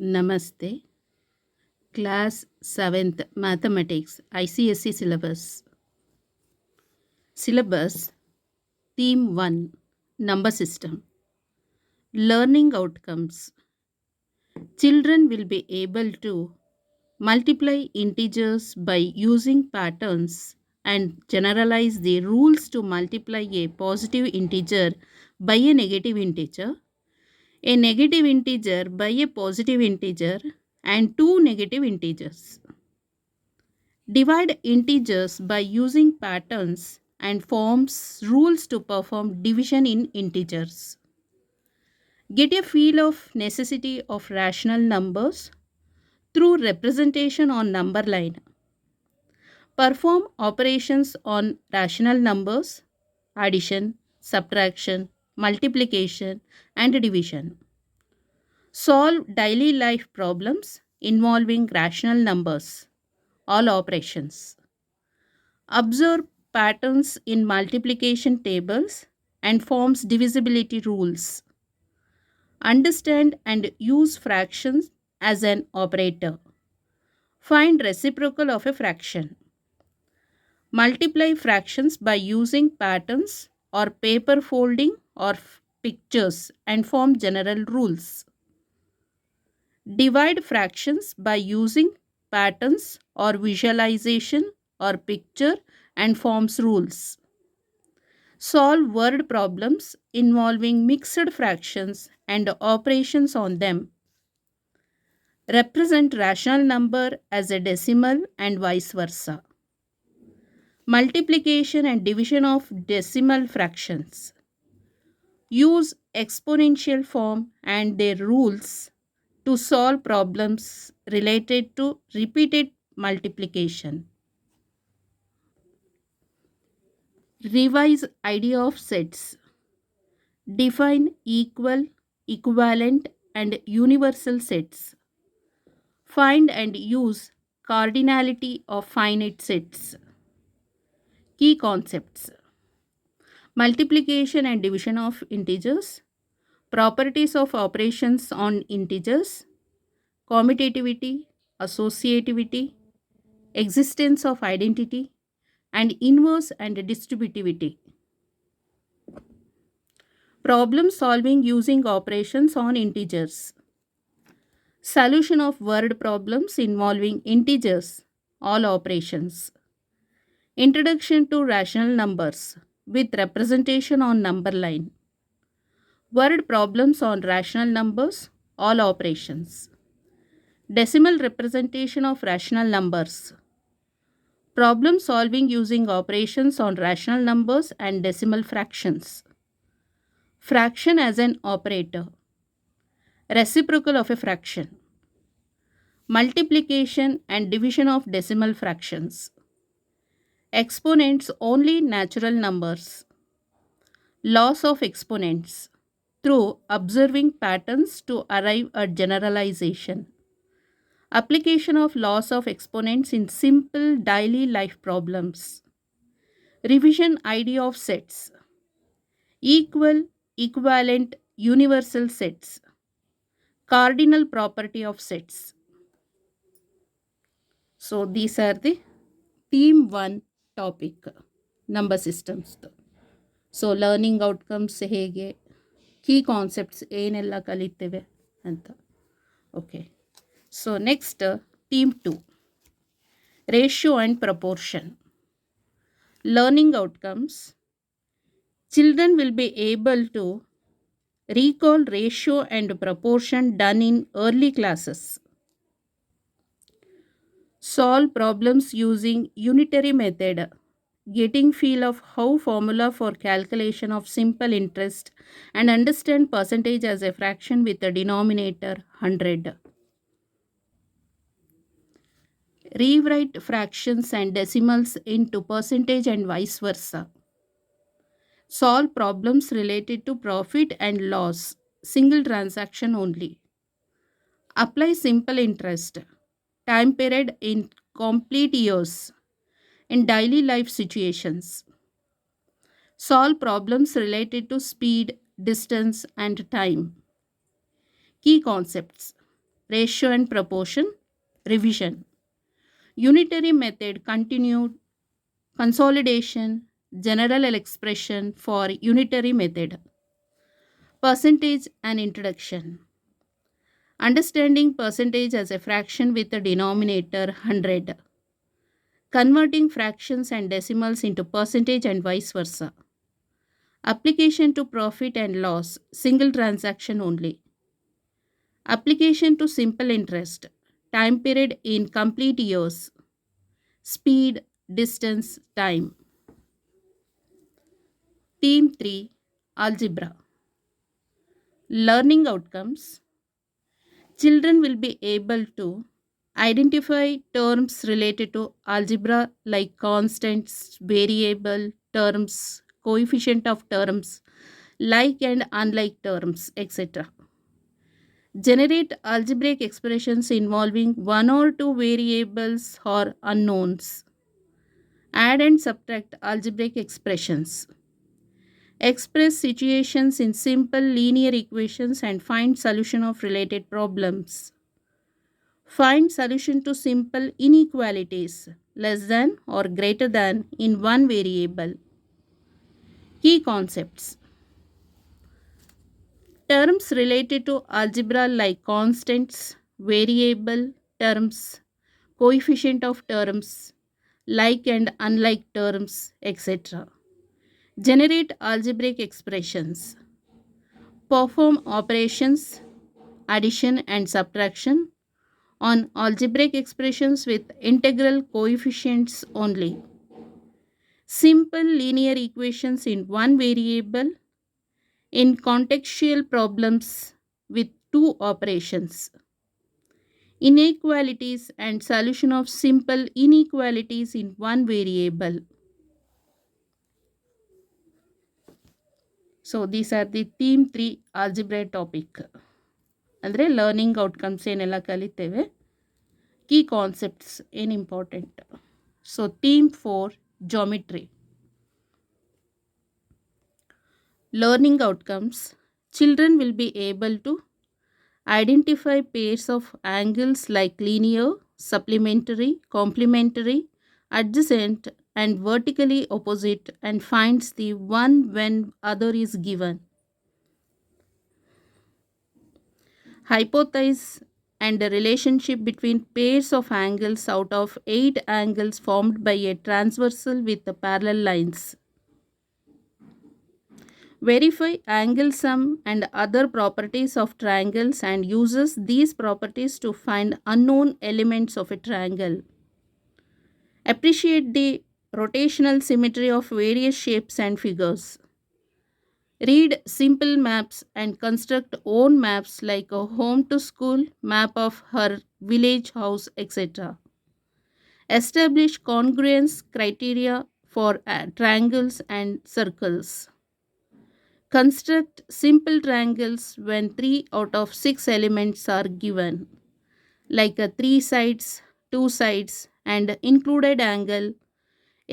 Namaste. Class 7th Mathematics ICSE Syllabus. Syllabus Theme 1 Number System. Learning Outcomes. Children will be able to multiply integers by using patterns and generalize the rules to multiply a positive integer by a negative integer, a negative integer by a positive integer, and two negative integers. Divide integers by using patterns and forms rules to perform division in integers. Get a feel of necessity of rational numbers through representation on number line. Perform operations on rational numbers, addition, subtraction, multiplication, and division. Solve daily life problems involving rational numbers, all operations. Observe patterns in multiplication tables and forms divisibility rules. Understand and use fractions as an operator. Find reciprocal of a fraction. Multiply fractions by using patterns or paper folding or pictures and form general rules. Divide fractions by using patterns or visualization or picture and forms rules. Solve word problems involving mixed fractions and operations on them. Represent rational number as a decimal and vice versa. Multiplication and division of decimal fractions. Use exponential form and their rules to solve problems related to repeated multiplication. Revise idea of sets. Define equal, equivalent, and universal sets. Find and use cardinality of finite sets. Key concepts: multiplication and division of integers, properties of operations on integers, commutativity, associativity, existence of identity, and inverse and distributivity. Problem solving using operations on integers. Solution of word problems involving integers, all operations. Introduction to rational numbers with representation on number line. Word problems on rational numbers, all operations. Decimal representation of rational numbers. Problem solving using operations on rational numbers and decimal fractions. Fraction as an operator. Reciprocal of a fraction. Multiplication and division of decimal fractions. Exponents only natural numbers. Loss of exponents through observing patterns to arrive at generalization. Application of loss of exponents in simple daily life problems. Revision idea of sets. Equal, equivalent, universal sets. Cardinal property of sets. So these are the theme 1 topic, number systems. So learning outcomes ಹೇಗೆ, key concepts ಏನೆಲ್ಲ ಕಲಿತೇವೆ ಅಂತ. Okay, so next theme 2 ratio and proportion. Learning outcomes: children will be able to recall ratio and proportion done in early classes. Solve problems using unitary method, getting feel of how formula for calculation of simple interest and understand percentage as a fraction with a denominator 100. Rewrite fractions and decimals into percentage and vice versa. Solve problems related to profit and loss, single transaction only. Apply simple interest, time period in complete years, in daily life situations. Solve problems related to speed, distance, and time. Key concepts: ratio and proportion, revision. Unitary method continued, consolidation, general expression for unitary method. Percentage and introduction. Understanding percentage as a fraction with a denominator 100. Converting fractions and decimals into percentage and vice versa. Application to profit and loss, single transaction only. Application to simple interest, time period in complete years. Speed, distance, time. Theme 3, Algebra. Learning outcomes. Children will be able to identify terms related to algebra like constants, variable terms, coefficient of terms, like and unlike terms, etc. Generate algebraic expressions involving one or two variables or unknowns. Add and subtract algebraic expressions. Express situations in simple linear equations and find solution of related problems. Find solution to simple inequalities less than or greater than in one variable. Key concepts. Terms related to algebra like constants, variable terms, coefficient of terms, like and unlike terms, etc. Generate algebraic expressions. Perform operations, addition and subtraction on algebraic expressions with integral coefficients only. Simple linear equations in one variable in contextual problems with two operations. Inequalities and solution of simple inequalities in one variable. So these are the theme 3 algebra topic. ಅಂದರೆ learning outcomes ಏನೆಲ್ಲ ಕಲಿತೇವೆ, key concepts ಏನು important. So theme 4 geometry. Learning outcomes. Children will be able to identify pairs of angles like linear, supplementary, complementary, adjacent, and vertically opposite and finds the one when other is given. Hypothesize and the relationship between pairs of angles out of 8 angles formed by a transversal with the parallel lines. Verify angle sum and other properties of triangles and uses these properties to find unknown elements of a triangle. Appreciate the rotational symmetry of various shapes and figures. Read simple maps and construct own maps like a home to school, map of her village house, etc. Establish congruence criteria for triangles and circles. Construct simple triangles when 3 out of 6 elements are given, like a 3 sides, 2 sides, and included angle,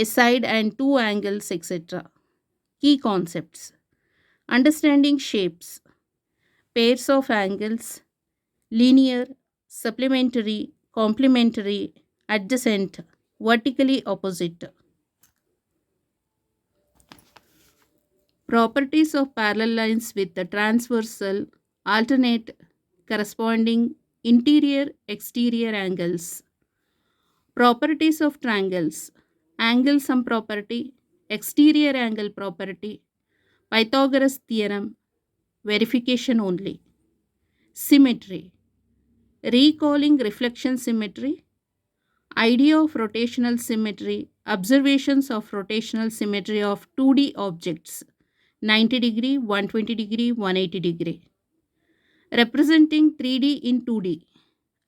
a side and 2 angles, etc. Key concepts. Understanding shapes, pairs of angles, linear, supplementary, complementary, adjacent, vertically opposite. Properties of parallel lines with the transversal alternate corresponding interior exterior angles. Properties of triangles. Angle sum property, exterior angle property, Pythagoras theorem, verification only. Symmetry. Recalling reflection symmetry, idea of rotational symmetry, observations of rotational symmetry of 2D objects, 90 degree, 120 degree, 180 degree. Representing 3D in 2D.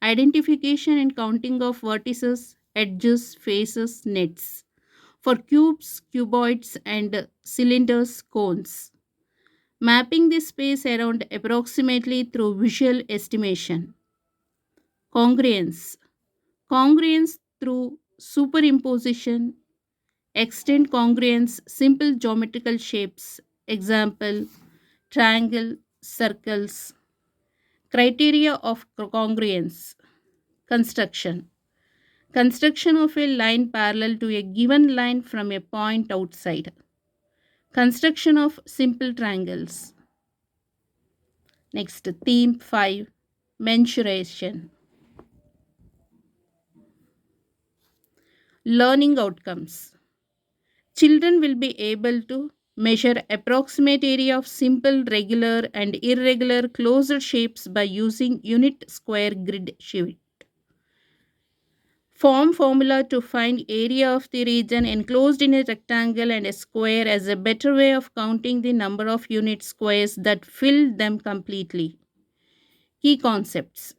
Identification and counting of vertices, edges, faces, nets. For cubes, cuboids, and cylinders, cones. Mapping the space around approximately through visual estimation. Congruence. Congruence through superimposition. Extend congruence, simple geometrical shapes. Example, triangle, circles. Criteria of congruence. Construction. Construction of a line parallel to a given line from a point outside. Construction of simple triangles. Next, theme 5, mensuration. Learning outcomes. Children will be able to measure approximate area of simple, regular, and irregular closed shapes by using unit square grid sheet. Form formula to find area of the region enclosed in a rectangle and a square as a better way of counting the number of unit squares that fill them completely. Key concepts.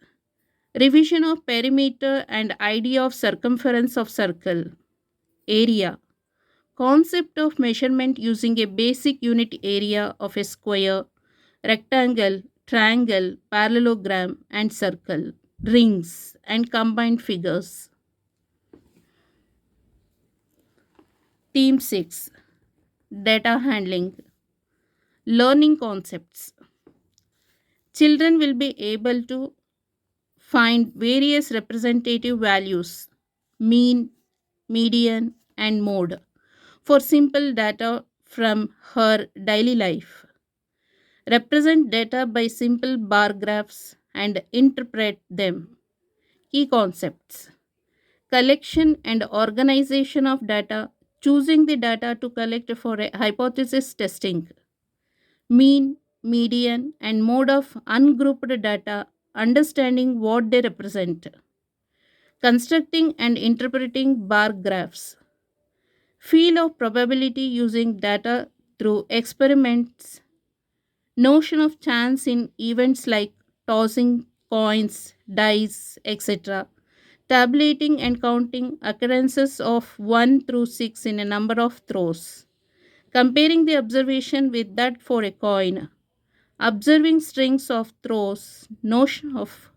Revision of perimeter and idea of circumference of circle. Area. Concept of measurement using a basic unit area of a square, rectangle, triangle, parallelogram, and circle, rings, and combined figures. Theme 6, Data Handling. Learning concepts. Children will be able to find various representative values, mean, median, and mode, for simple data from her daily life. Represent data by simple bar graphs and interpret them. Key concepts. Collection and organization of data, choosing the data to collect for a hypothesis testing. Mean, median, and mode of ungrouped data, understanding what they represent. Constructing and interpreting bar graphs. Feel of probability using data through experiments. Notion of chance in events like tossing coins, dice, etc. Tabulating and counting occurrences of 1 through 6 in a number of throws. Comparing the observation with that for a coin. Observing strings of throws, notion of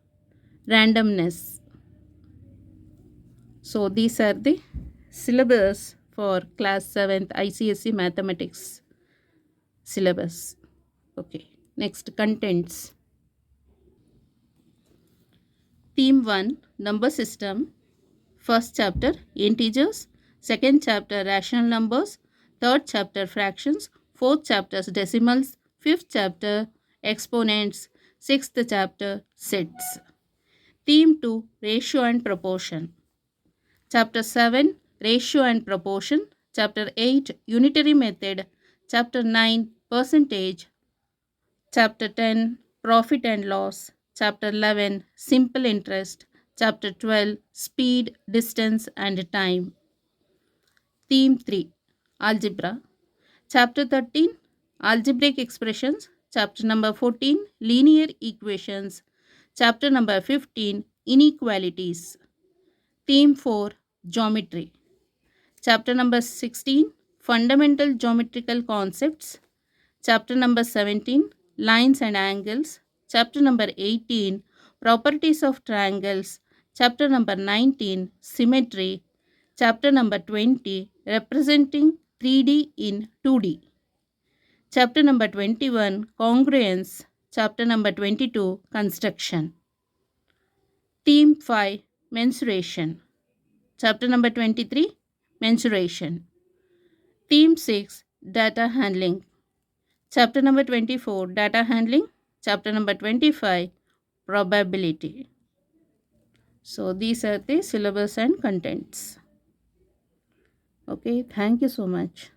randomness. So these are the syllabus for class 7th ICSE mathematics syllabus. Okay, next contents. Theme 1, number system. First chapter, integers. Second chapter, rational numbers. Third chapter, fractions. Fourth chapter, decimals. Fifth chapter, exponents. Sixth chapter, sets. Theme 2, ratio and proportion. Chapter 7, ratio and proportion. Chapter 8, unitary method. Chapter 9, percentage. Chapter 10, profit and loss. Chapter 11, simple interest. Chapter 12, speed, distance, and time. Theme 3, algebra. Chapter 13, algebraic expressions. Chapter number 14, linear equations. Chapter number 15, inequalities. Theme 4, geometry. Chapter number 16, fundamental geometrical concepts. Chapter number 17, lines and angles. Chapter number 18, properties of triangles. Chapter number 19, symmetry. Chapter number 20, representing 3D in 2D. Chapter number 21, congruence. Chapter number 22, construction. Theme 5, mensuration. Chapter number 23, mensuration. Theme 6, data handling. Chapter number 24, data handling. Chapter number 25, probability. So these are the syllabus and contents. Okay, thank you so much.